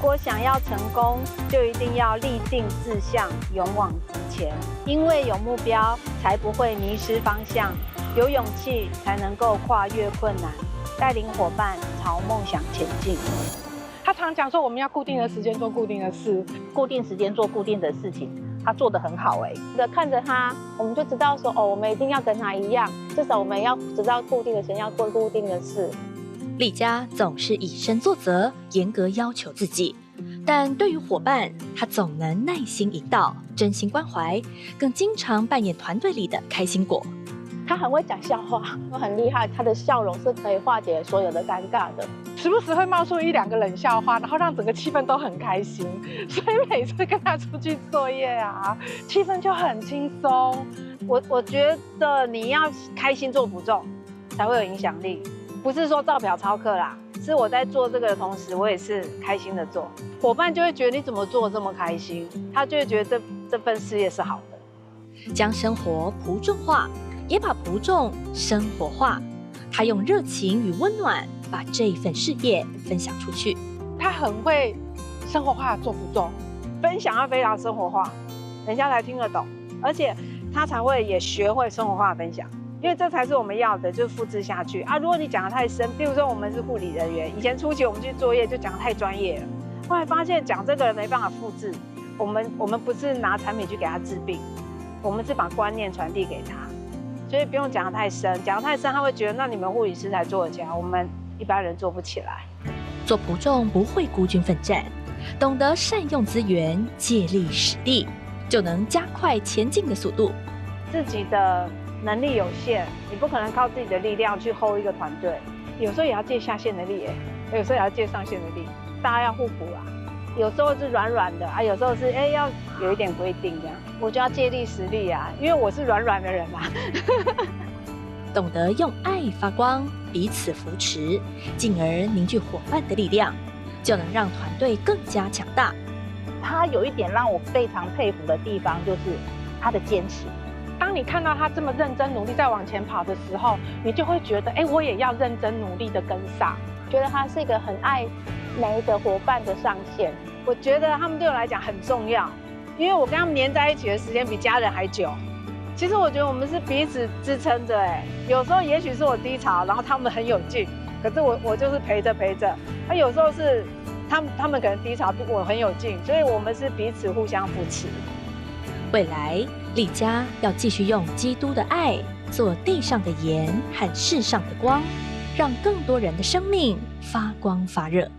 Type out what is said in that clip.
果想要成功，就一定要立定志向，勇往直前。因为有目标，才不会迷失方向；有勇气，才能够跨越困难，带领伙伴朝梦想前进。他常讲说，我们要固定的时间做固定的事，固定时间做固定的事情，他做得很好看着他，我们就知道说，我们一定要跟他一样，至少我们要知道固定的时间要做固定的事。丽佳总是以身作则，严格要求自己，但对于伙伴，她总能耐心引导，真心关怀，更经常扮演团队里的开心果。他很会讲笑话，很厉害，他的笑容是可以化解所有的尴尬的。时不时会冒出一两个冷笑话，然后让整个气氛都很开心。所以每次跟他出去作业啊，气氛就很轻松。我觉得你要开心做不重，才会有影响力。不是说照表操课啦，是我在做这个的同时，我也是开心的做。伙伴就会觉得你怎么做这么开心，他就会觉得这份事业是好的。将生活朴重化，也把朴重生活化。他用热情与温暖把这份事业分享出去。他很会生活化做不重，分享要非常生活化，人家才听得懂，而且他才会也学会生活化分享。因为这才是我们要的，就是复制下去啊！如果你讲得太深，比如说我们是护理人员，以前初期我们去作业就讲得太专业了，后来发现讲这个没办法复制。我们不是拿产品去给他治病，我们是把观念传递给他，所以不用讲得太深，讲得太深他会觉得那你们护理师才做得起来，我们一般人做不起来。做朴重不会孤军奋战，懂得善用资源，借力使力，就能加快前进的速度。自己的能力有限，你不可能靠自己的力量去 hold 一个团队，有时候也要借下线的力，有时候也要借上线的力，大家要互补啊。有时候是软软的啊，有时候是要有一点规定这样，我就要借力使力啊，因为我是软软的人嘛。懂得用爱发光，彼此扶持，进而凝聚伙伴的力量，就能让团队更加强大。他有一点让我非常佩服的地方，就是他的坚持。当你看到他这么认真努力在往前跑的时候，你就会觉得，我也要认真努力的跟上。觉得他是一个很爱每一个伙伴的上线。我觉得他们对我来讲很重要，因为我跟他们黏在一起的时间比家人还久。其实我觉得我们是彼此支撑着，有时候也许是我低潮，然后他们很有劲，可是我就是陪着。那有时候是他们可能低潮，我很有劲，所以我们是彼此互相扶持。未来，丽佳要继续用基督的爱做地上的盐和世上的光，让更多人的生命发光发热。